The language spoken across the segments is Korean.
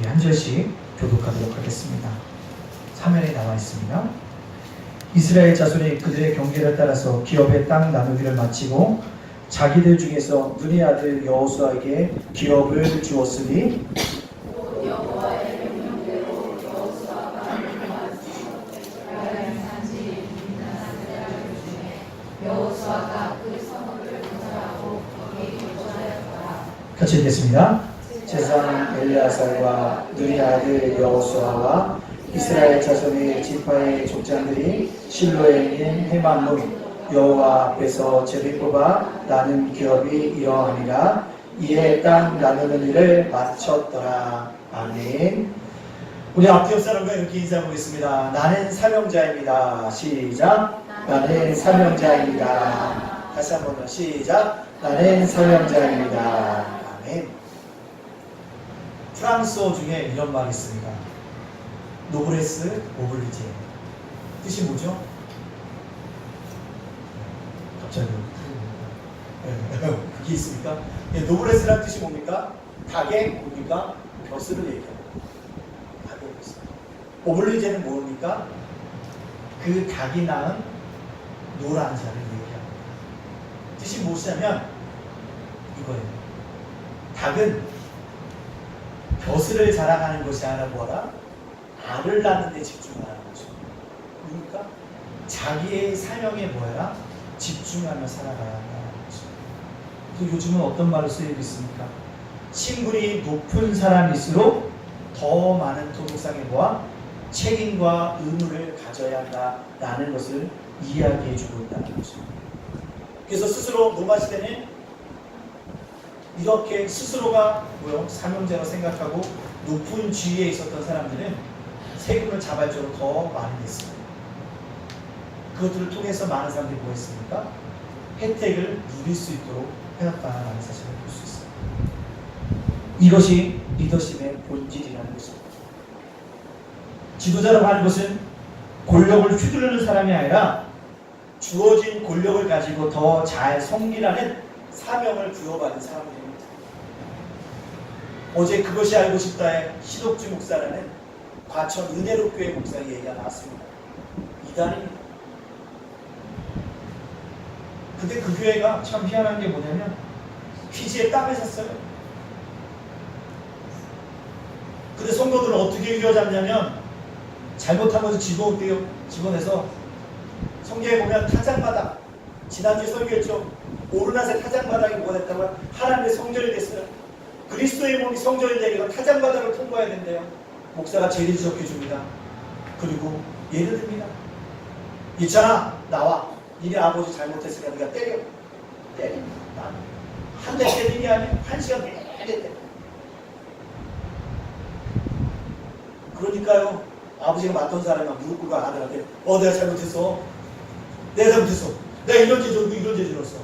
우리 한 절씩 교독하도록 하겠습니다. 화면에 나와 있습니다. 이스라엘 자손이 그들의 경계를 따라서 기업의 땅 나누기를 마치고 자기들 중에서 눈의 아들 여호수아에게 기업을 주었으니 같이 읽겠습니다. 제사장 엘르아살과 눈의 아들 여호수아와 이스라엘 자손의 지파의 족장들이 실로에 있는 해만문 여호와 앞에서 제비 뽑아 나는 기업이 이러하니라. 이에 땅 나누는 일을 마쳤더라. 아멘. 우리 앞뒤 사람과 이렇게 인사해보겠습니다. 나는 사명자입니다. 시작. 나는 사명자입니다. 다시 한번 더 시작. 나는 사명자입니다. 아멘. 프랑스어 중에 이런 말이 있습니다. 노브레스 오블리제. 뜻이 뭐죠? 갑자기 그게 있습니까? 노브레스란 뜻이 뭡니까? 닭의 뭡니까? 벼슬을 얘기합니다. 닭의 벼슬. 오블리제는 뭡니까? 그 닭이 낳은 노란 자를 얘기합니다. 뜻이 무엇이냐면 이거예요. 닭은 벼슬을 자랑하는 것이 아니라 뭐라? 알을 낳는 데 집중하는 거죠. 그러니까 자기의 사명에 뭐야? 집중하며 살아가야 한다는 거죠. 그래서 요즘은 어떤 말을 쓰이고 있습니까? 신분이 높은 사람일수록 더 많은 도덕상에 뭐야? 책임과 의무를 가져야 한다라는 것을 이야기해주고 있다는 거죠. 그래서 스스로 노마 시대는 이렇게 스스로가 뭐요? 사명자로 생각하고 높은 지위에 있었던 사람들은 세금을 자발적으로 더 많이 냈습니다. 그것들을 통해서 많은 사람들이 뭐 했습니까? 혜택을 누릴 수 있도록 해놨다는 사실을 볼 수 있습니다. 이것이 리더십의 본질이라는 것입니다. 지도자라고 하는 것은 권력을 휘두르는 사람이 아니라 주어진 권력을 가지고 더 잘 섬기라는 사명을 부여받은 사람들입니다. 어제 그것이 알고 싶다의 시독주 목사라는 과천 은혜로교회 목사의 얘기가 나왔습니다. 이단입니다. 근데 그 교회가 참 희한한 게 뭐냐면 피지에 땅을 샀어요. 근데 성도들은 어떻게 휘어잡냐면 잘못한 것을 집어내서 성경에 보면 타작마당, 지난주에 설교했죠. 오르낫의 타작마당이 뭐가 됐다고요? 하나님의 성전이 됐어요. 그리스도의 몸이 성전이 되기로 타작마당을 통과해야 된대요. 목사가 제리 지적해줍니다. 그리고 예를 듭니다. 있잖아, 나와. 니네 아버지 잘못했으니까 네가 때려. 한 대 때리는 게 아니야. 1시간 내내 때. 그러니까요, 아버지가 맞던 사람이 무릎 꿇고 아들한테 내가 잘못했어. 내가 잘못했어. 내가 이런 죄 졌고 이런 죄 질렀어.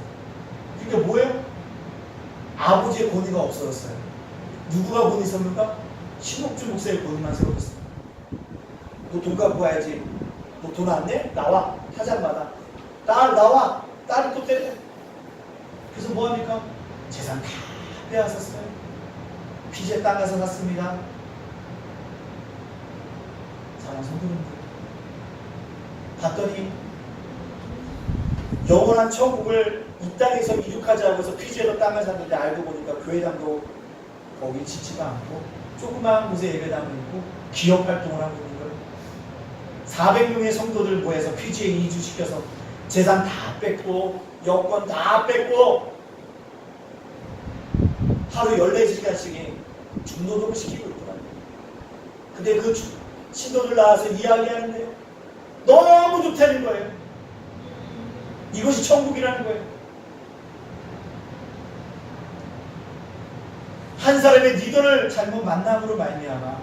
그러니까 뭐예요? 아버지의 권위가 없어졌어요. 누구가 권위 섭니까? 신옥주 목사의 권위만 세웠어요. 너 돈 갖고 와야지. 너 돈 안 내? 나와. 타작마다. 딸 나와. 딸을 또 때려. 그래서 뭐합니까? 재산 다 빼앗았어요. 피지에 땅 가서 샀습니다. 사랑 성도님들, 봤더니 영원한 천국을 이 땅에서 이룩하자고 해서 피지에도 땅을 샀는데 알고 보니까 교회당도 거기 짓지도 않고 조그마한 곳에 예배당을 있고 기업 활동을 하고 있는 거예요. 400명의 성도들 모여서 피지에 이주시켜서 재산 다 뺏고 여권 다 뺏고 하루 14시간씩 중노동을 시키고 있더라고요. 근데 그 신도들 나와서 이야기하는데요. 너무 좋다는 거예요. 이것이 천국이라는 거예요. 한 사람의 리더를 잘못 만남으로 말미암아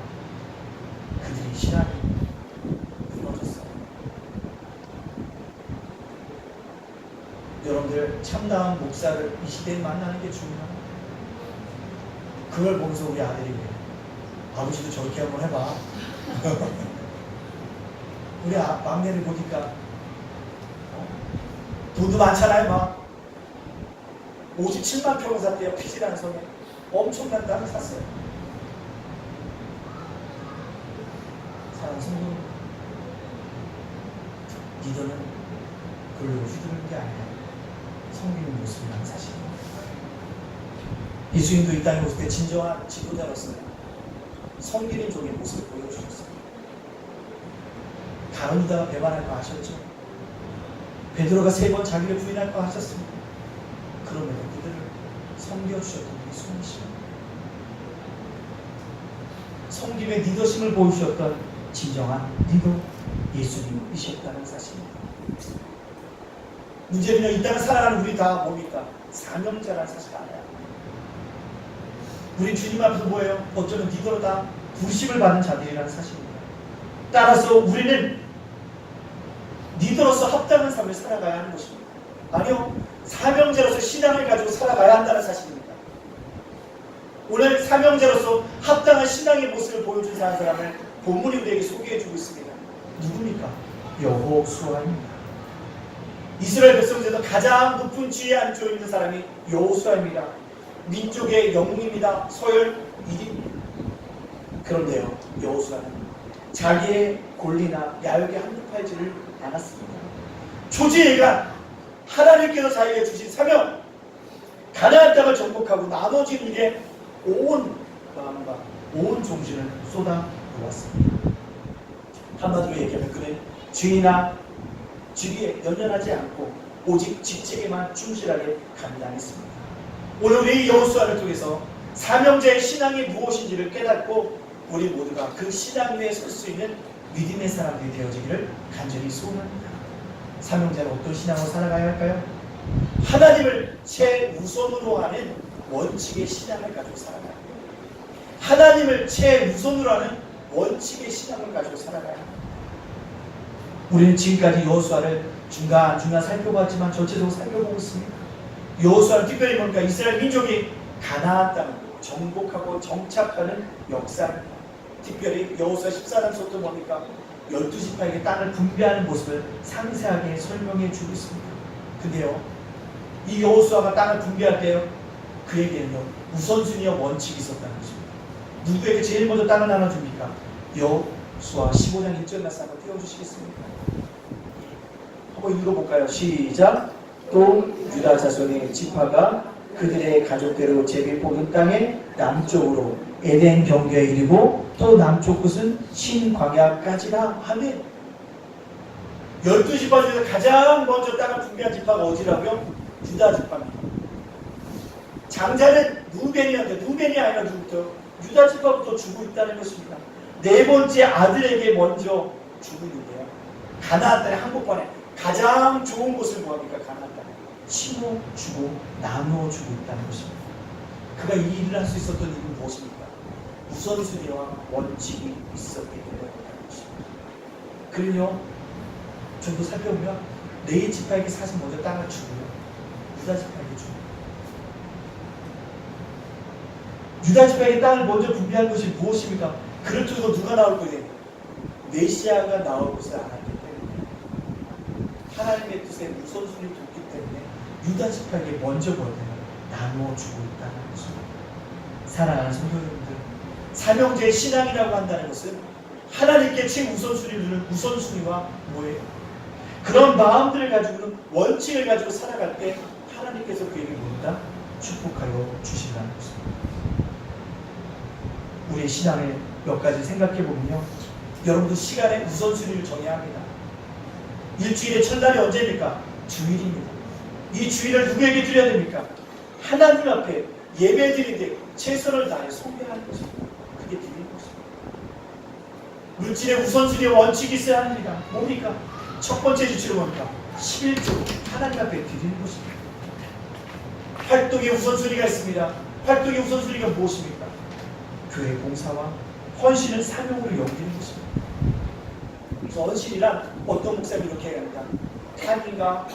그들이 신앙이 무너졌어요. 여러분들 참다운 목사를 이 시대에 만나는 게 중요합니다. 그걸 보면서 우리 아들이 그래요. 아버지도 저렇게 한번 해봐. 우리 막내를 보니까 돈도 많잖아요. 막 57만 평을 샀대요. 피지라는 성에. 엄청난 땅을 샀어요. 아니라 섬기는 모습이라는 사실입니다. 예수님도 이 땅에 오실 때 진정한 지도자로서요, 섬기는 종의 모습을 보여주셨어요. 다른 유다가 배반할 거 하셨죠. 베드로가 3번 자기를 부인할 거 하셨습니다. 그럼에도 그들을 섬겨주셨던 예수님이십니다. 섬김의 리더십을 보여주셨던 진정한 리더 예수님이셨다는 사실입니다. 문제는요, 이 땅을 살아가는 우리 다 뭡니까? 사명자라는 사실 알아요. 우리 주님 앞에서 뭐예요? 어쩌면 리더로 다 부르심을 받은 자들이라는 사실입니다. 따라서 우리는 리더로서 합당한 삶을 살아가야 하는 것입니다. 아니요, 사명자로서 신앙을 가지고 살아가야 한다는 사실입니다. 오늘 사명자로서 합당한 신앙의 모습을 보여준 사람을 본문이 우리에게 소개해주고 있습니다. 누굽니까? 여호수아입니다. 이스라엘 백성 중에서 가장 높은 지위에 앉아 있는 사람이 여호수아입니다. 민족의 영웅입니다. 서열 1위입니다. 그런데요, 여호수아는 자기의 권리나 야욕에 합립하지를 않았습니다. 초지일간 하나님께서 자기에게 주신 사명, 가나안 땅을 정복하고 나머지 일에 온 마음과 온 정신을 쏟아 놓았습니다. 한마디로 얘기하면 그는 죄나 직위에 연연하지 않고 오직 직책에만 충실하게 감당했습니다. 오늘 우리 여호수아를 통해서 사명자의 신앙이 무엇인지를 깨닫고 우리 모두가 그 신앙 위에 설 수 있는 믿음의 사람들이 되어지기를 간절히 소원합니다. 사명자는 어떤 신앙으로 살아가야 할까요? 하나님을 최우선으로 하는 원칙의 신앙을 가지고 살아가야 합니다. 하나님을 최우선으로 하는 원칙의 신앙을 가지고 살아가야 합니다. 우리는 지금까지 여호수아를 중간중간 살펴봤지만 전체적으로 살펴보고 있습니다. 여호수아는 특별히 뭡니까? 이스라엘 민족이 가나안 땅을 정복하고 정착하는 역사입니다. 특별히 여호수아 14장부터 뭡니까? 12지파에게 땅을 분배하는 모습을 상세하게 설명해 주고 있습니다. 근데요, 이 여호수아가 땅을 분배할 때요, 그에게는요 우선순위와 원칙이 있었다는 것입니다. 누구에게 제일 먼저 땅을 나눠줍니까? 여호수아 15장 1절 말씀 한번 띄워주시겠습니까? 한번 읽어볼까요? 시작. 또 유다 자손의 지파가 그들의 가족대로 제비 뽑은 땅의 남쪽으로 에덴 경계에 이르고 또 남쪽 끝은 신광야까지라 하면 12지파 중에서 가장 먼저 땅을 분배한 지파가 어디라고요? 유다 지파입니다. 장자는 루벤이었는데 루벤이 아니라 누구부터? 유다 지파부터 주고 있다는 것입니다. 네 번째 아들에게 먼저 주고 있는데요, 가나안 땅의 한복판에 가장 좋은 곳을 뭐합니까? 가나안 땅에 심어주고 나누어주고 있다는 것입니다. 그가 이 일을 할 수 있었던 이유는 무엇입니까? 우선순위와 원칙이 있었기 때문이라는 것입니다. 그리고 좀 더 살펴보면 네 지파에게 사실 먼저 땅을 주고요, 유다 지파에게 주고, 유다 지파에게 땅을 먼저 분배한 것이 무엇입니까? 그를 두고 누가 나올 거예요? 메시아가 나올 것을 알았기 때문에, 하나님의 뜻에 우선순위를 뒀기 때문에 유다 지파에게 먼저 나누어주고 있다는 것입니다. 사랑하는 성도 여러분들, 사명제의 신앙이라고 한다는 것은 하나님께 최우선순위를 두는 우선순위와 뭐예요? 그런 마음들을 가지고는 원칙을 가지고 살아갈 때 하나님께서 그에게 뭡니다? 축복하여 주신다는 것입니다. 우리의 신앙을 몇 가지 생각해 보면요, 여러분도 시간의 우선순위를 정해야 합니다. 일주일의 첫날이 언제입니까? 주일입니다. 이 주일을 누구에게 드려야 됩니까? 하나님 앞에 예배 드리는데 최선을 다해 숭배하는 것입니다. 그게 드리는 것입니다. 물질의 우선순위와 원칙이 있어야 합니다. 뭡니까? 첫 번째 지출은 뭡니까? 11조 하나님 앞에 드리는 것입니다. 활동의 우선순위가 있습니다. 활동의 우선순위가 무엇입니까? 교회 봉사와 헌신을 사명으로 여기는 것입니다. 그래서 헌신이란 어떤 목사님이 이렇게 얘기합니다. 타임과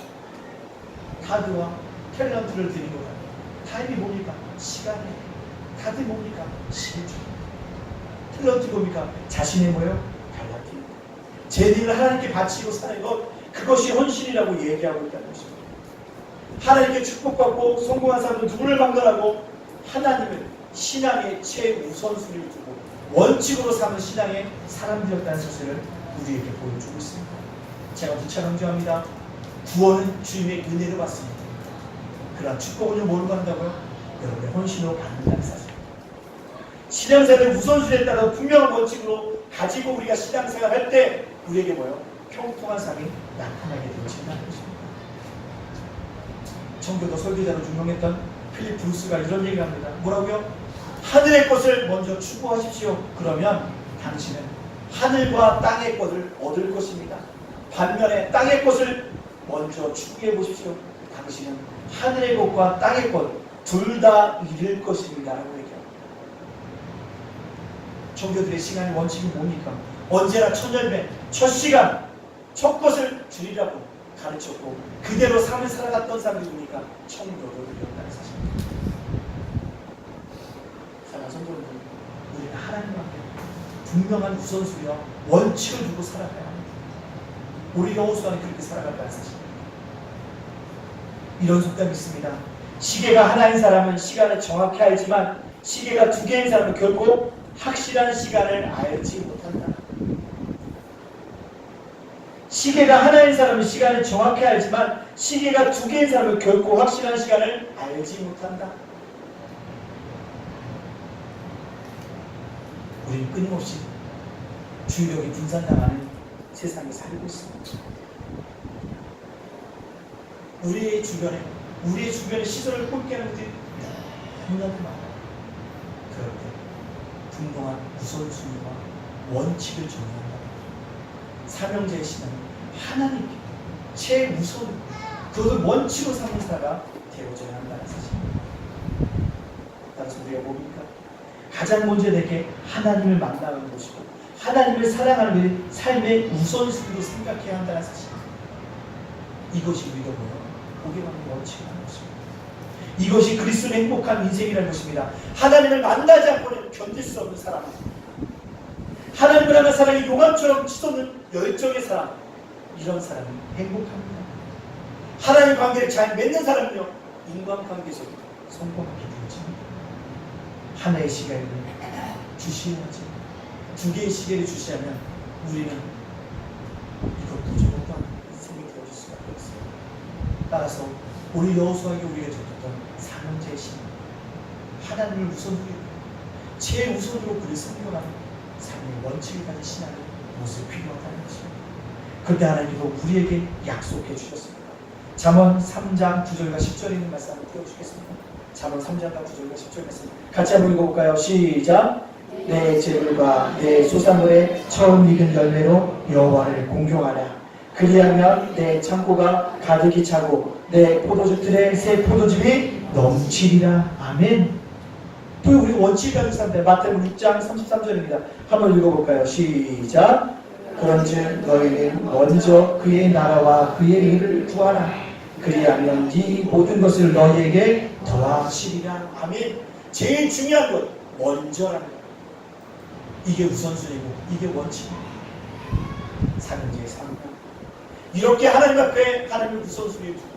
카드와 탤런트를 드리는 거다. 타임이 뭡니까? 시간이에요. 카드 뭡니까? 11조. 탤런트 뭡니까? 자신의 뭐예요? 달라트입니다. 제 일을 하나님께 바치고 사는 것, 그것이 헌신이라고 얘기하고 있다는 것입니다. 하나님께 축복받고 성공한 사람은 누구를 방문하고 하나님을 신앙의 최우선순위를 두고 원칙으로 삼은 신앙의 사람들이었다는 사실을 우리에게 보여주고 있습니다. 제가 부차 강조합니다. 구원은 주님의 은혜로 받습니다. 그러나 축복은요 뭘로 받는다고요? 여러분의 헌신으로 받는다는 사실. 신앙생활의 우선순위에 따라 분명한 원칙으로 가지고 우리가 신앙생활 할 때 우리에게 뭐예요? 평통한 삶이 나타나게 되어진다는 것입니다. 청교도 설교자로 유명했던 필립 브루스가 이런 얘기를 합니다. 뭐라고요? 하늘의 것을 먼저 추구하십시오. 그러면 당신은 하늘과 땅의 것을 얻을 것입니다. 반면에 땅의 것을 먼저 추구해 보십시오. 당신은 하늘의 것과 땅의 것 둘 다 잃을 것입니다. 라고 얘기합니다. 청교들의 시간의 원칙이 뭡니까? 언제나 천열매, 첫 시간, 첫 것을 줄이라고 가르쳤고 그대로 삶을 살아갔던 사람이 누굽니까? 청교도들이었다는 사실입니다. 사랑하는 성도님들, 우리는 하나님 앞에 분명한 우선순위와 원칙을 두고 살아가야 합니다. 우리 여호수아는 그렇게 살아갔다는 사실입니다. 이런 속담이 있습니다. 시계가 하나인 사람은 시간을 정확히 알지만 시계가 두 개인 사람은 결코 확실한 시간을 알지 못한다. 시계가 하나인 사람은 시간을 정확히 알지만 시계가 두 개인 사람은 결코 확실한 시간을 알지 못한다. 우리는 끊임없이 주력이 분산당하는 세상에 살고 있습니다. 우리의 주변에 시선을 꽂게 하는 것들이 너무나도 많아요. 그럴 때 분명한 우선순위와 원칙을 정한다. 사명자의 신앙은 하나님께 최우선 그것을 원칙으로 삼는 사가 되어져야 한다는 사실입니다. 따라서 우리가 뭡니까? 가장 먼저 내게 하나님을 만나는 것이고 하나님을 사랑하는 것이 삶의 우선순위로 생각해야 한다는 사실입니다. 이것이 우리가 보게 받는 원칙이라는 것입니다. 이것이 그리스도의 행복한 인생이라는 것입니다. 하나님을 만나지 않고는 견딜 수 없는 사람, 하나님을 하는 사람이 용암처럼 치솟는 열정의 사람, 이런 사람이 행복합니다. 하나님 관계를 잘 맺는 사람은요 인간관계에서 성공하게 되어집니다. 하나의 시계를 주시해야지. 두 개의 시계를 주시하면 우리는 이것도 저것도 인생이 되어질 수가 없어요. 따라서 우리 여호수아에게 우리가 줬던 사명자의 신앙, 하나님을 우선으로 최우선으로 그를 섬겨가는 삶의 원칙을 가진 신앙의 모습이 필요하다는 것입니다. 그때 하나님께서 우리에게 약속해 주셨습니다. 잠언 3장 9절과 10절에 있는 말씀 한번 띄워주겠습니다. 잠언 3장과 9절과 10절 말씀 같이 한번 읽어볼까요? 시작! 내 재물과 내 소산물의 처음 익은 열매로 여호와를 공경하라. 그리하면 내 창고가 가득히 차고 내 포도주 틀에 새 포도즙이 넘치리라. 아멘. 또 우리 원칙 가진 사람들 마태복음 6장 33절입니다. 한번 읽어볼까요? 시작. 그런즉 너희는 먼저 그의 나라와 그의 의를 구하라. 그리하면 이 모든 것을 너희에게 더하시리라. 아멘. 제일 중요한 것 먼저라는 것. 이게 우선순위고 이게 원칙입니다. 사명자의 삶. 이렇게 하나님 앞에 하나님을 우선순위에 두고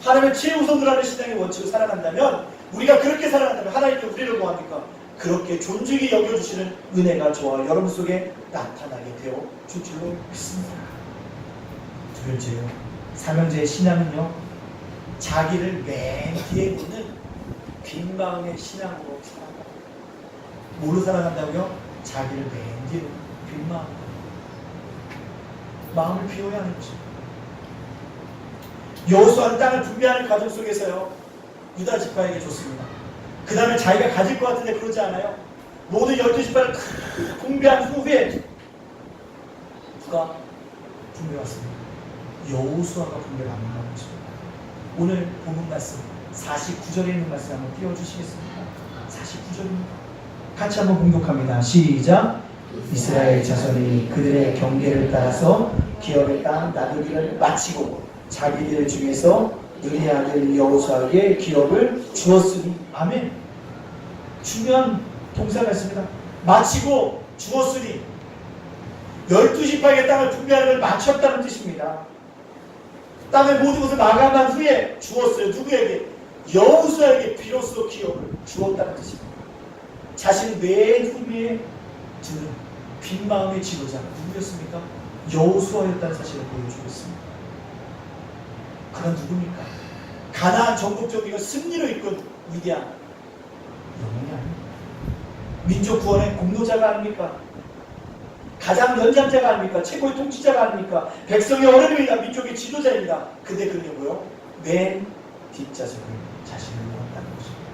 하나님을 최우선으로 하는 신앙의 원칙을 살아간다면 우리가 그렇게 살아간다면 하나님께 우리를 뭐합니까? 그렇게 존중히 여겨주시는 은혜가 저와 여러분 속에 나타나게 되어 줄 줄로 믿습니다. 두 번째요. 사명자의 신앙은요. 자기를 맨 뒤에 놓는 빈 마음의 신앙으로 살아간다. 뭘로 살아간다고요? 자기를 맨 뒤에 놓는 빈 마음. 마음을 비워야 하는 것입니다. 여호수아는 땅을 분배하는 과정 속에서요. 유다 지파에게 줬습니다. 그 다음에 자기가 가질 것 같은데 그러지 않아요. 모든 12지파를 분배한 후에 누가 분배받습니다. 여호수아가 분배받는다는 것입니다. 오늘 본문 말씀 49절에 있는 말씀 한번 띄워주시겠습니까? 49절입니다. 같이 한번 공독합니다. 시작. 이스라엘 자손이 그들의 경계를 따라서 기업의 땅 나누기를 마치고 자기들 중에서 눈의 아들 여호수아에게 기업을 주었으니. 아멘. 중요한 동사가 있습니다. 마치고 주었으니 12지파에게 땅을 분배하는 걸 마쳤다는 뜻입니다. 땅의 모든 것을 마감한 후에 주었어요. 누구에게? 여호수아에게 비로소 기업을 주었다는 뜻입니다. 자신 맨 후미에 드는 빈 마음의 지도자 누구였습니까? 여호수아였다는 사실을 보여주고 있습니다. 그건 누굽니까? 가나안 전국적인 승리로 이끈 위대한 영웅이 아닙니까? 민족 구원의 공로자가 아닙니까? 가장 연장자가 아닙니까? 최고의 통치자가 아닙니까? 백성의 어른입니다. 민족의 지도자입니다. 근데 그는요 뭐요? 맨 뒷좌석을 자신을 놓았다는 것입니다.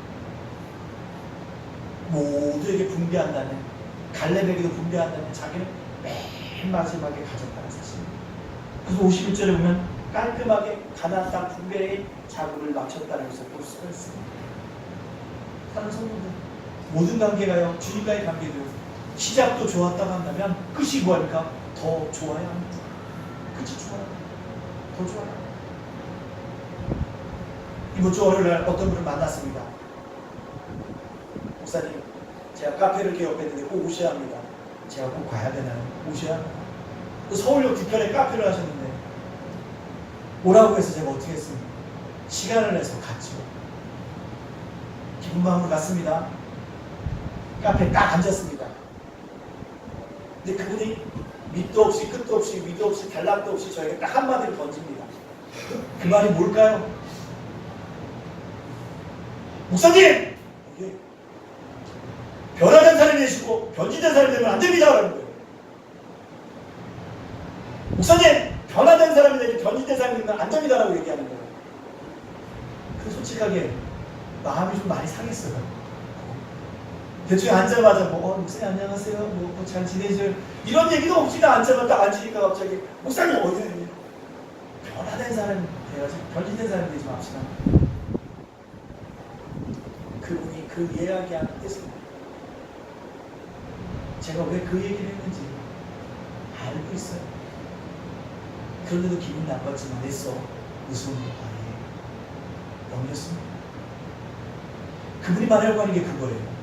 모두에게 분배한다면, 갈렙에게도 분배한다면 자기는 맨 마지막에 가졌다는 사실입니다. 그래서 51절에 보면 깔끔하게 가나안 땅 분배의 작업을 마쳤다는 것을 볼 수가 있습니다. 사는 성도들, 모든 관계가요, 주님과의 관계도 시작도 좋았다고 한다면 끝이 뭐합니까? 더 좋아야 합니다. 끝이 좋아요. 더 좋아요. 이번 주 월요일날 어떤 분을 만났습니다. 목사님, 제가 카페를 개업했는데 꼭 오셔야 합니다. 제가 꼭 가야 되나요? 오셔야 합니다. 서울역 뒤편에 카페를 하셨는데 오라고 해서 제가 어떻게 했습니까? 시간을 내서 갔죠. 기쁜 마음으로 갔습니다. 카페에 딱 앉았습니다. 근데 그분이 밑도 없이 끝도 없이 위도 없이 단락도 없이 저에게 딱 한마디를 던집니다. 그 말이 뭘까요? 목사님! 예. 변화된 사람이 되시고 변질된 사람이 되면 안 됩니다. 라는 거예요. 목사님! 변화된 사람이 되고 변질된 사람이 되면 안 됩니다. 라고 얘기하는 거예요. 그 솔직하게 마음이 좀 많이 상했어요. 대충 앉자마자 목사님 안녕하세요. 잘 지내세요. 이런 얘기도 없이가 앉자마자 앉으니까 갑자기 목사님 어디에 변화된 사람이 돼가지고 변질된 사람이 되지 맙시다. 그분이 그 이야기하는 뜻은 제가 왜 그 얘기를 했는지 알고 있어요. 그런데도 기분 나빴지만 애써 웃음으로 넘겼습니다. 그분이 말하려고 하는 게 그거예요.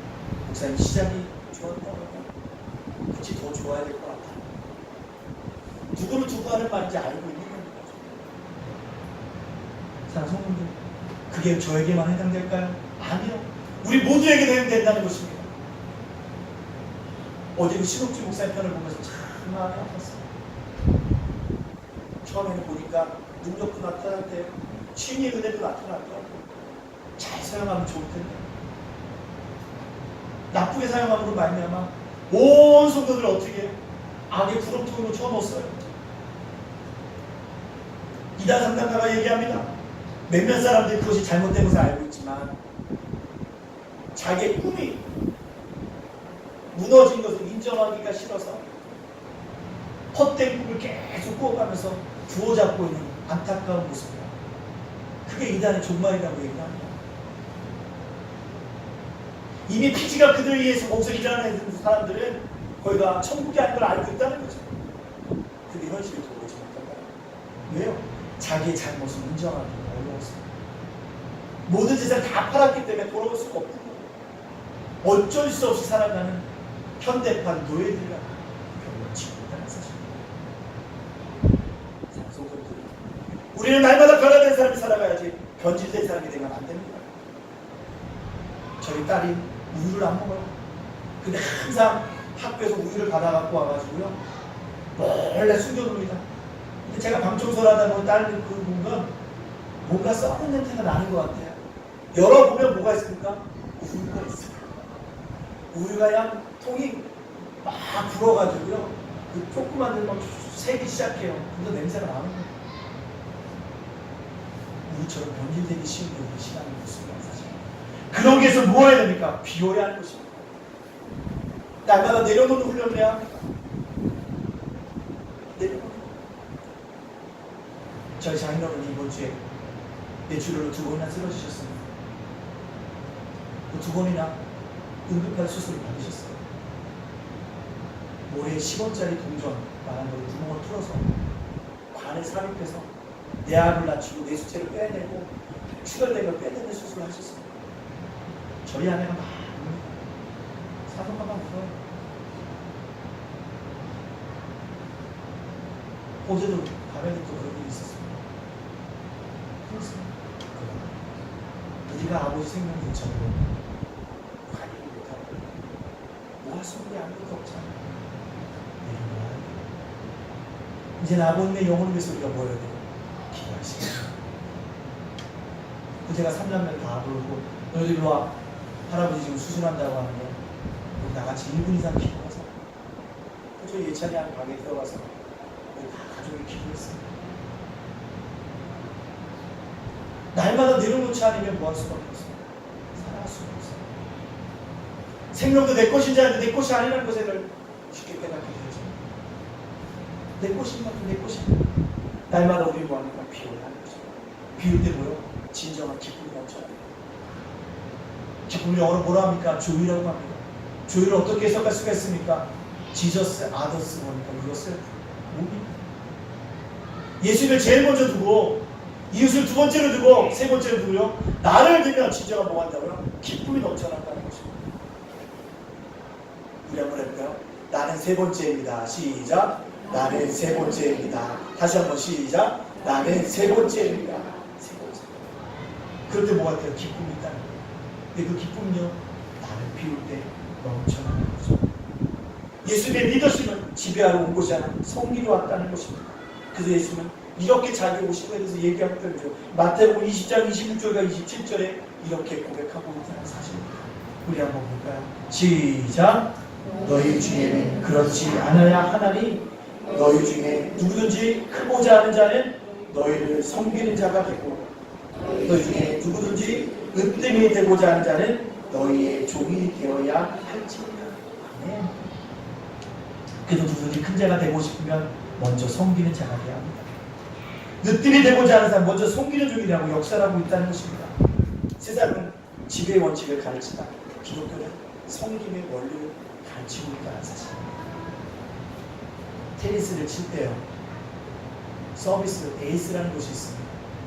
목사님 시작이 좋았다고 하면 굳이 더 좋아야 될 것 같아요. 누구를 두고 하는 말인지 알고 있는 겁니다. 사랑하는 성도들, 그게 저에게만 해당될까요? 아니요. 우리 모두에게 해당된다는 것입니다. 어제 그 신옥주 목사님 편을 보면서 참 마음이 아팠어요. 처음에는 보니까 능력도 나타났대요. 취미의 은혜도 나타났더라고요. 잘 사용하면 좋을 텐데 나쁘게 사용함으로 말미암아 온 성도들을 어떻게 악의 구렁텅이로 쳐넣었어요. 이단 상담가가 얘기합니다. 몇몇 사람들이 그것이 잘못된 것을 알고 있지만 자기의 꿈이 무너진 것을 인정하기가 싫어서 헛된 꿈을 계속 꾸어가면서 주워잡고 있는 안타까운 모습이다. 그게 이단의 종말이라고 얘기합니다. 이미 피지가 그들에 의해서 거기서 일하는 사람들은 거기가 천국이 아닌 걸 알고 있다는 거죠. 근데 현실을 돌보지 못한다. 왜요? 자기의 잘못을 인정하기 어려웠어요. 모든 재산을 다 팔았기 때문에 돌아올 수가 없는 거예요. 어쩔 수 없이 살아가는 현대판 노예들과 결국 지금이라는 사실입니다. 우리는 날마다 변화된 사람이 살아가야지 변질된 사람이 되면 안 됩니다. 저희 딸이 우유를 안 먹어요. 근데 항상 학교에서 우유를 받아갖고 와가지고요 몰래 숨겨둡니다. 근데 제가 방청소를 하다 보면 딸 그 보면 뭔가 썩은 냄새가 나는 것 같아요. 열어보면 뭐가 있습니까? 우유가 있어요. 우유가 양 통이 막 불어가지고요 그 조그만 데막 새기 시작해요. 근데 냄새가 나는 거예요. 우유처럼 변질되기 쉬운 게 우리 신앙의 모습이라는 사실. 그러기 위해서 뭐 해야 됩니까? 비워야 하는 것입니다. 날마다 내려놓는 훈련을 해야 합니다. 내려놓는. 저희 장인어른이 이번 주에 뇌출혈로 2번이나 쓰러지셨습니다. 그 2번이나 응급할 수술을 받으셨어요. 모래에 10원짜리 동전 말한 거를 구멍을 뚫어서 관에 삽입해서 뇌압을 낮추고 뇌수체를 빼내고 출혈된 걸 빼내는 수술을 하셨습니다. 저희 아내가 막 사소한 막 울어요. 어제도 밤에도 또 그런 일이 있었습니다. 그렇습니다. 우리가 아버지 생명 요청으로 관리를 못하고 뭐할 수 있는 게 아무것도 없잖아요. 이제는 아버님의 영혼을 위해서 우리가 뭐 해야 돼요? 기도할 시간. 그제가 3남매 다 돌고 너희들 이리 와. 할아버지 지금 수술한다고 하는데 우리 나같이 1분 이상 기도하자. 저 예찬이 한 방에 들어가서 우리 다 가족이 기도했어요. 날마다 내려놓지 않으면 뭐 할 수가 없어요. 살아갈 수가 없어요. 생명도 내 것인지 아닌데 내 것이 아니라는 것을 쉽게 깨닫게 되죠. 내 것인 만큼 내 것이 아니라 날마다 우리 뭐하니까 비유를 하는 거죠. 비울 때 뭐요? 진정한 기쁨이 넘쳐요. 기쁨을 영어로 뭐라 합니까? 조이라고 합니다. 조이를 어떻게 해석할 수가 있습니까? 지저스, 아더스 보니까 이것을 뭡니까? 예수를 제일 먼저 두고 이웃을 두 번째로 두고 세 번째로 두고요. 나를 들면 진정한 뭐 한다고요? 기쁨이 넘쳐난다는 것입니다. 우리 한번 해볼까요? 나는 세 번째입니다. 시작. 나는 세 번째입니다. 다시 한번 시작. 나는 세 번째입니다. 세 번째. 그럴 때 뭐 같아요? 기쁨이 있다는 거예요. 근데 그 기쁨은요, 나를 비울 때 넘쳐나는 거죠. 예수님의 리더십은 지배하러 온 것이 아니라 섬기러 왔다는 것입니다. 그래서 예수는 이렇게 자기 오심에 대해서 얘기하고 있죠. 마태복음 20장 26절과 27절에 이렇게 고백하고 있다는 사실입니다. 우리 한번 볼까요? 시작. 너희 중에는 그렇지 않아야 하나니 너희 중에 누구든지 크고자 하는 자는 너희를 섬기는 자가 되고 너희 중에 누구든지 으뜸이 되고자 하는 자는 너희의 종이 되어야 할지니라. 아멘. 그래도 누구든지 큰 자가 되고 싶으면 먼저 섬기는 자가 되어야 합니다. 으뜸이 되고자 하는 사람 먼저 섬기는 종이라고 역사하고 있다는 것입니다. 세상은 지배의 원칙을 가르치다 기독교는 섬김의 원리를 가르치고 있다는 사실입니다. 테니스를 칠 때요, 서비스 에이스라는 것이 있습니다.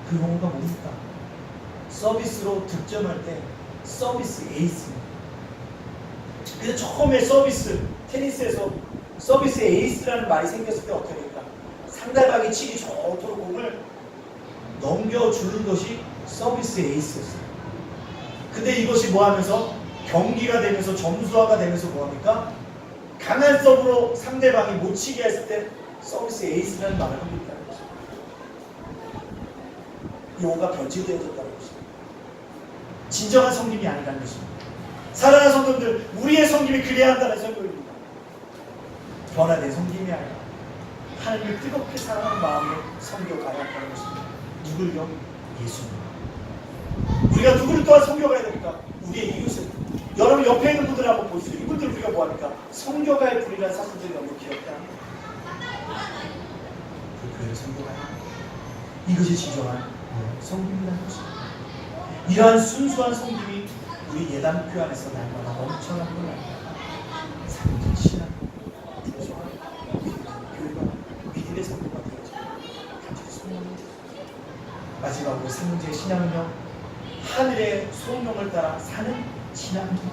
그 용어가 뭡니까? 서비스로 득점할 때 서비스 에이스입니다. 근데 처음에 테니스에서 서비스 에이스라는 말이 생겼을 때 어떻게 될까? 상대방이 치기 좋도록 공을 넘겨주는 것이 서비스 에이스였어요. 근데 이것이 뭐 하면서 경기가 되면서 점수화가 되면서 뭐합니까? 강한 서브로 상대방이 못 치게 했을 때 서비스 에이스라는 말을 하고 있다는 것입니다. 용어가 변질되어졌다는 것입니다. 진정한 성김이 아니라는 것입니다. 사랑하는 성도들, 우리의 성김이 그래야 한다는 설교입니다. 변화된 성김이 아니라 하나님을 뜨겁게 사랑하는 마음으로 섬겨가야 한다는 것입니다. 누굴요? 예수님. 우리가 누구를 또한 섬겨가야 됩니까? 우리의 이웃을. 여러분 옆에 있는 분들 한번 보시죠. 이분들 우리가 뭐합니까? 섬겨갈 분이라는 사실들이 너무 귀엽다. 그 교회를 섬겨가야 합니다. 이것이 진정한 성김이라는 것입니다. 이러한 순수한 성김이 우리 예단교회 안에서 날마다 넘쳐나는 걸 압니다. 삶의 신앙, 풍성한 교회가 믿음의 성도가 되어서 같이 소망합니다. 마지막으로 세 번째 신앙은요, 하늘의 소명을 따라 사는 신앙입니다.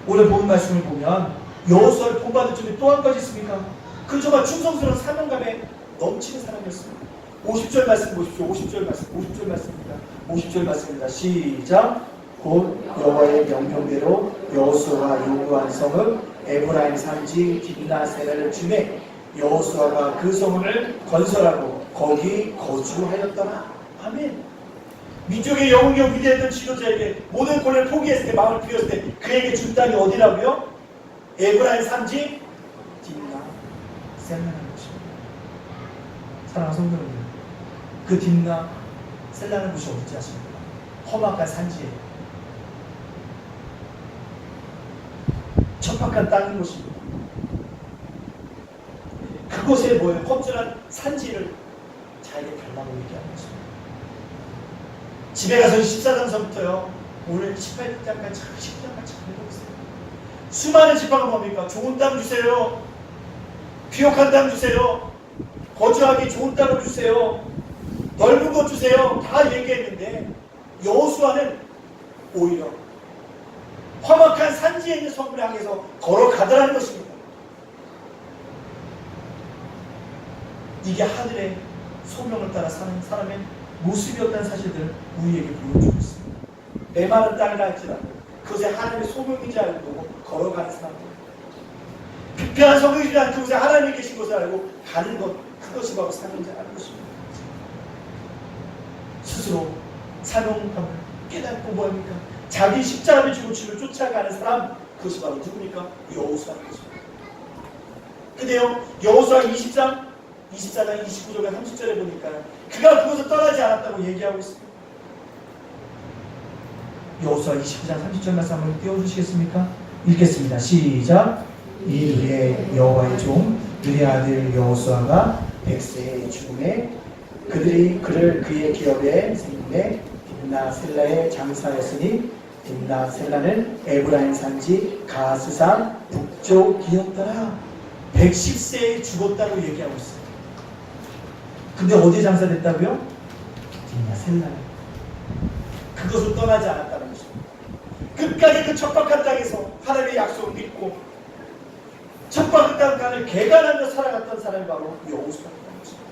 오늘 본 말씀을 보면 여호수아를 본받을 점이 또 한 가지 있습니까? 그 정말 충성스러운 사명감에 넘치는 사람이었습니다. 50절 말씀 보십시오. 50절 말씀입니다. 50절 말씀입니다. 시작. 곧 여호와의 명령대로 여호수아가 요구한 성읍 에브라임 산지 딥나세라를 주매 여호수아가 그 성을 건설하고 거기 거주하였더라. 아멘. 민족의 영웅이요 위대했던 지도자에게 모든 권리를 포기했을 때, 마음을 비웠을 때 그에게 준 땅이 어디라고요? 에브라임 산지 딥나셀라는 곳입니다. 사랑하는 성도 여러분, 그 딥나셀라는 곳이 어딘지 아십니까? 험악한 산지예요. 척박한 땅인 곳입니다. 그곳에 뭐예요? 험준한 산지를 자에게 달라고 얘기하는 것입니다. 집에 가서 14장서부터요, 오늘 18장까지 10장까지 잘 읽어보세요. 수많은 지파가 뭡니까? 좋은 땅 주세요. 비옥한 땅 주세요. 거주하기 좋은 땅을 주세요. 넓은 것 주세요. 다 얘기했는데 여호수아는 오히려 험악한 산지에 있는 성을 향해서 걸어가더라는 것입니다. 이게 하늘의 소명을 따라 사는 사람의 모습이었다는 사실들을 우리에게 보여주고 있습니다. 메마른 땅이라 할지라도 그것에 하나님의 소명인지 알고 걸어가는 사람들, 불편한 성경이지만 그곳에 하나님이 계신 것을 알고 가는 것, 그것이 바로 사는 자라는 것입니다. 스스로 사명감을 깨닫고 뭐합니까? 자기 십자가를 지고 주를 쫓아가는 사람, 그것이 바로 누굽니까? 여호수아인 것입니다. 근데요, 여호수아 24장 29절과 30절에 보니까 그가 그것을 떠나지 않았다고 얘기하고 있습니다. 여호수아 29장 30절 말씀 한번 띄워주시겠습니까? 읽겠습니다. 시작. 이후에 여호와의 종 눈의 아들 여호수아가 백세의 죽음에 그들이 그를 그의 기업에 생김에 딥나셀라에 장사하였으니 딥나셀라는 에브라임 산지 가스산 북쪽이었더라. 110세에 죽었다고 얘기하고 있어요. 근데 어디에 장사됐다고요? 딥나셀라에. 그것을 떠나지 않았다는 것입니다. 끝까지 그 척박한 땅에서 하나님의 약속을 믿고 척박한 땅을 개간하며 살아갔던 사람이 바로 여호수아였다는 것입니다.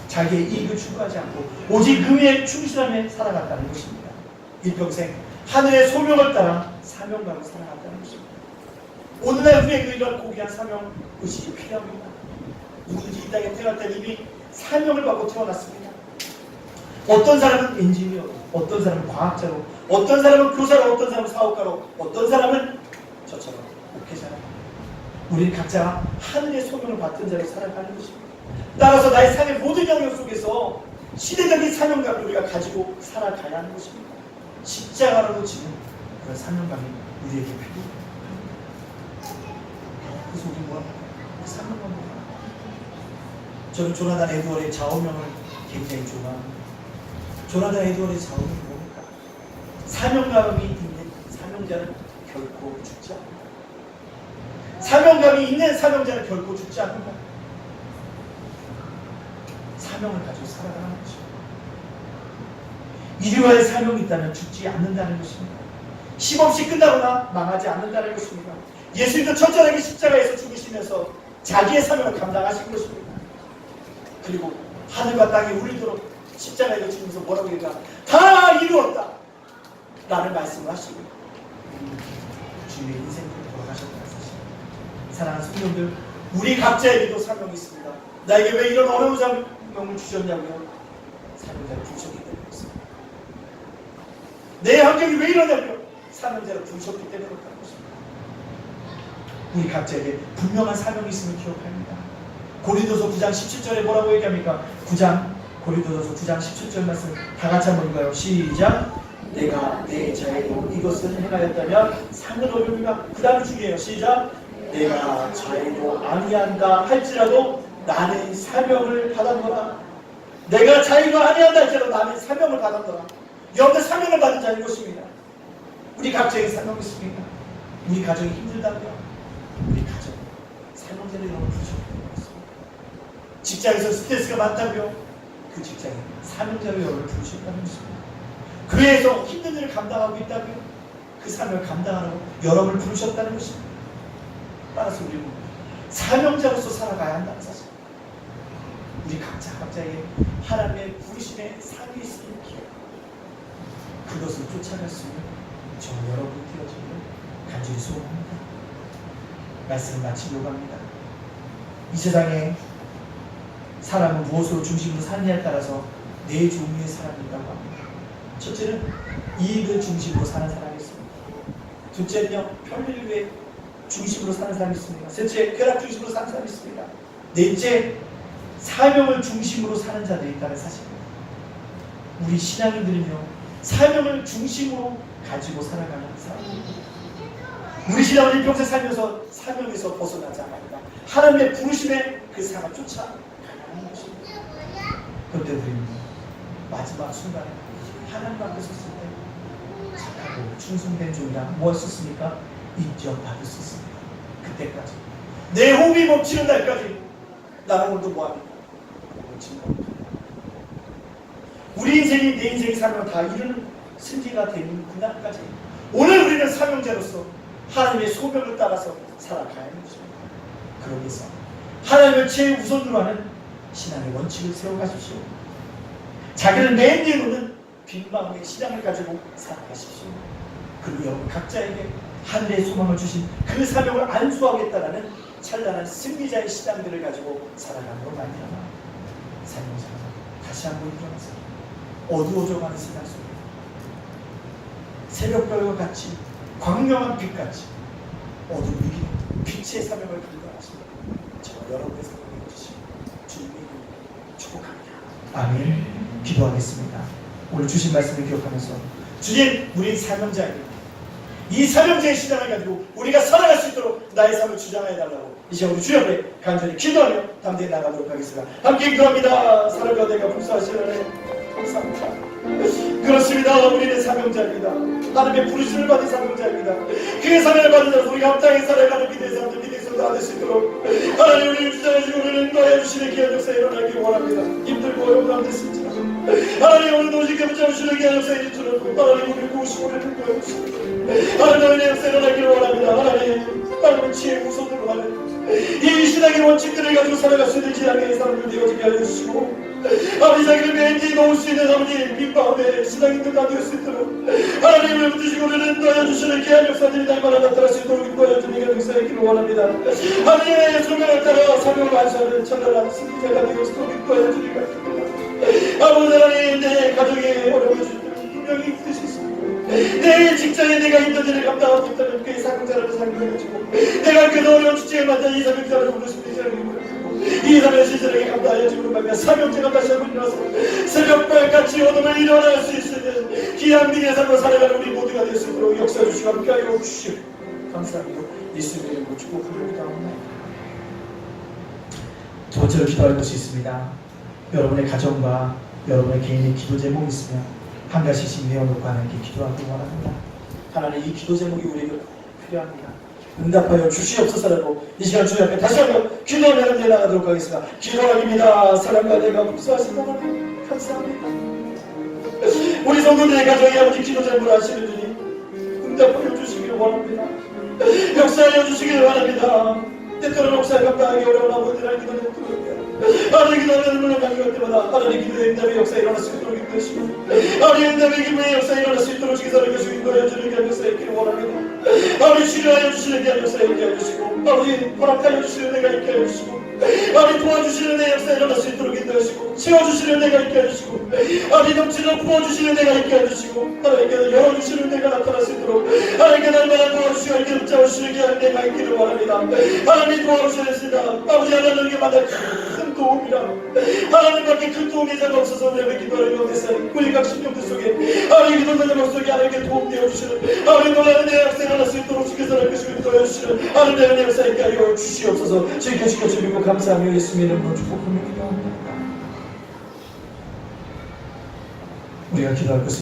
자기의 이익을 추구하지 않고 오직 의에 충실하며 살아갔다는 것입니다. 일평생 하늘의 소명을 따라 사명감을 살아갔다는 것입니다. 오늘날 우리에게 이런 고귀한 사명 의식이 필요합니다. 누구든지 이 땅에 태어날 때 이미 사명을 받고 태어났습니다. 어떤 사람은 엔지니어로, 어떤 사람은 과학자로, 어떤 사람은 교사로, 어떤 사람은 사업가로, 어떤 사람은 저처럼 목회자로. 우리 각자 하늘의 소명을 받은 자로 살아가는 것입니다. 따라서 나의 삶의 모든 영역 속에서 시대적인 사명감을 우리가 가지고 살아가야 하는 것입니다. 십자가로 지는 그런 사명감이 우리에게 필요합니다. 그래서 우리 뭐합니까? 그 사명감을 저는 조나단 에드워드의 좌우명을 굉장히 좋아합니다. 조나단 에드워드의 좌우명이 뭡니까? 사명감이 있는 사명자는 결코 죽지 않는다. 사명감이 있는 사명자는 결코 죽지 않는다. 사명을 가지고 살아가는 것입니다. 이루어야 사명이 있다면 죽지 않는다는 것입니다. 힘없이 끝나거나 망하지 않는다는 것입니다. 예수님도 철저하게 십자가에서 죽으시면서 자기의 사명을 감당하신 것입니다. 그리고 하늘과 땅이 울리도록 십자가에서 죽으면서 뭐라고 얘기할까? 다 이루었다! 라는 말씀을 하시고 주님의 인생을 돌아가셨다는 사실. 사랑하는 성도들, 우리 각자에게도 사명이 있습니다. 나에게 왜 이런 어려운 사명을 주셨냐고요? 사명자를 부르셨기 때문이었습니다. 내 환경이 왜 이러냐고요? 사명자를 부르셨기 때문에 그렇다는 것입니다. 우리 각자에게 분명한 사명이 있음을 기억합니다. 고린도서 9장 17절에 뭐라고 얘기합니까? 고린도서 9장 17절 말씀 다 같이 한번 읽어요. 시작. 내가 내 자에도 이것을 행하였다면 상은 얻으리라. 그 다음이 중요해요. 시작. 내가 자에도 아니한다 할지라도 나는 사명을 받았노라. 내가 자에도 아니한다 할지라도 나는 사명을 받았노라. 여러분들 사명을 받은 자인 것입니다. 우리 각자에게 사명이 있습니다. 우리 가정이 힘들다면 우리 가정 사명자를 여러분 부르셨다는 것입니다. 직장에서 스트레스가 많다며 그 직장에 사명자로 여러분을 부르셨다는 것입니다. 교회에서 힘든 일을 감당하고 있다며 그 사명을 감당하라고 여러분을 부르셨다는 것입니다. 따라서 우리는 사명자로서 살아가야 한다는 사실. 우리 각자에게 하나님의 부르심의 상이 있음을 기억하고 그것을 쫓아갈 수 있는 저 여러분 되어지기를 간절히 소원합니다. 말씀을 마치려고 합니다. 이 세상에 사람은 무엇으로 중심으로 사느냐에 따라서 네 종류의 사람이 있다고 합니다. 첫째는 이익을 중심으로 사는 사람이 있습니다. 둘째는요, 편리를 위해 중심으로 사는 사람이 있습니다. 셋째, 쾌락 중심으로 사는 사람이 있습니다. 넷째, 사명을 중심으로 사는 자들이 있다는 사실입니다. 우리 신앙인들은요, 사명을 중심으로 가지고 살아가는 사람입니다. 우리 신앙은 일평생 살면서 사명에서 벗어나지 않습니다. 하나님의 부르심에 그 상을 쫓아가는 것입니다. 그런데 우리는 마지막 순간에 하나님 앞에 섰을 때 착하고 충성된 종이라 무엇이었습니까? 인정받을 수 있습니다. 그때까지 내 호흡이 멈추는 날까지 나는 오늘도 뭐합니까? 멈추는 겁니다. 우리 인생이 내 인생의 사명을 다 이루는 승리가 되는 그날까지 오늘 우리는 사명자로서 하나님의 소명을 따라서 살아가야 하는 것입니다. 그러기 위해서 하나님을 최우선으로 하는 신앙의 원칙을 세워가십시오. 자기를 맨 뒤에 놓는 빈 마음의 신앙을 가지고 살아가십시오. 그리고 여러분 각자에게 하늘의 소망을 주신 그 사명을 안수하겠다라는 찬란한 승리자의 신앙들을 가지고 살아가는 것 아니라 사명자가 다시 한번 일어나서 어두워져가는 세상 속에 새벽별과 같이 광명한 빛같이 어둠 위기로 빛의 사명을 감당하시는 저와 여러분의 사명을 주시고 주님의 이름으로 축복합니다. 아멘. 기도하겠습니다. 오늘 주신 말씀을 기억하면서 주님, 우리 사명자입니다. 이 사명자의 신앙을 가지고 우리가 살아갈 수 있도록 나의 삶을 주장해 달라고 이 시간 우리 주 옆에 간절히 기도하며 담대히 나가도록 하겠습니다. 함께 기도합니다. 사랑과 내가 복수하시라네. 감사합니다. 그렇습니다. 우리는 사명자입니다. 하나님의 부르심을 받은 사명자입니다. 그의 사명을 받은 자로 우리가 앞당에 살아가는 믿음의 사람들, 믿음의 손 다 될 수 있도록 하나님 우리를 주장하시고 우리는 너의 주시는 귀한 역사에 일어나기를 원합니다. 힘들고 어려운 가운데 있을지라도 하나님 오늘 오직게 붙잡으시는 귀한 역사에 일어나고 하나님 우리를 구우시고 우리를 구해주시고 하나님 너의 역사에 일어나기를 원합니다. 하나님 지혜의 우선으로 하는 이 신앙의 원칙들을 가지고 살아갈 수 있는 신앙의 사람을 되어지게 알려주시고 아버지 자기를 매일매일 놓을 수 있는 아버지 빛바움에 신앙인들 다 되을 수 있도록 하나님을 붙드시고 우리는 너여주시는 귀한 역사들이 날마다 나타날 수 있도록 너여주는 귀한 역사에 기를 원합니다. 하나님의 소명을 따라 사명을 완수하는 찬란한 승리자가 되어 수 있도록 너여주는 귀한 역사입니다. 아버지 하나님 내 가정에 어려움을 주실 때 분명히 붙드실 수 있고 내 직장에 내가 힘든 일을 감당하고 있다면 그의 사명자라는 상명을 주고 내가 그 어려운 직장에 맞아 이 사명자를 부르시는 사명을 이 사명을 신실하게 감당하여 주는 말이야. 사명자가 다시 한번 일어나서 새벽발같이 어둠을 일어날 수 있는 귀한 믿음의 삶을 살아가는 우리 모두가 될 수 있도록 역사해 주시고 함께하여 주시오. 감사합니다. 예수님의 이름으로 축복합니다. 두 번째로 기도할 것이 있습니다. 여러분의 가정과 여러분의 개인의 기도 제목이 있으면 한 가지씩 내어놓고 하나님께 기도하기 원합니다. 하나님 이 기도 제목이 우리에게 필요합니다. 응답하여 주시옵소서라고 이 시간 주님 앞에 다시 한번 기도하며 함께 나가도록 하겠습니다. 기도하기입니다. 사랑과 내가 복수하신 하나님 감사합니다. 우리 성도들의 가정에 아버지 기도 제목을 하시는 주님 응답하여 주시기를 원합니다. 역사하여 주시기를 원합니다. 때때로 역사에 감당하기 어려운 아버지를 기도하는 그룹이야. 하나님 기도하는 눈을 감기할 때마다 하나님 기도의 응답의 역사에 일어날 수 있도록 인도하시고 하나님 응답의 기도의 역사에 일어날 수 있도록 지기사를 주시고 인도하여 주는 귀한 역사에 있기를 원합니다. 아버지 치료하여 주시는 귀한 역사에 있게 해주시고 아버지 허락하여 주시는 내가 있게 해주시고 아버지 도와주시는 내 역사에 일어날 수 있도록 인도하시고 채워주시는 내가 있게 해주시고 아버지 넘치도록 부어주시는 내가 있게 해주시고 하나님께서 열어주시는 내가 나타날 수 있도록 하나님께 날마다 도와주시고 이렇게 붙잡으시는 귀한 내가 있기를 원합니다. 하나님 도와주시겠습니다. 아버지 하나님께 마다 큰 도움이라 하나님밖에 큰 도움이 잘 없어서 우리에게 기도하는 가운데서 우리 각 신경들 속에 하나님 기도하는 것 속에 하나님께 도움되어 주시는 하나님 놀라는 내 역사에 일어날 수 있도록 주께서 주시고 인도해 주시는 하나님의 내 역사에 있게 하여 주시옵소서. 지켜주시고 주님과 감사하며 예수님의 이름으로 축복합니다. 우리가 기도할 것은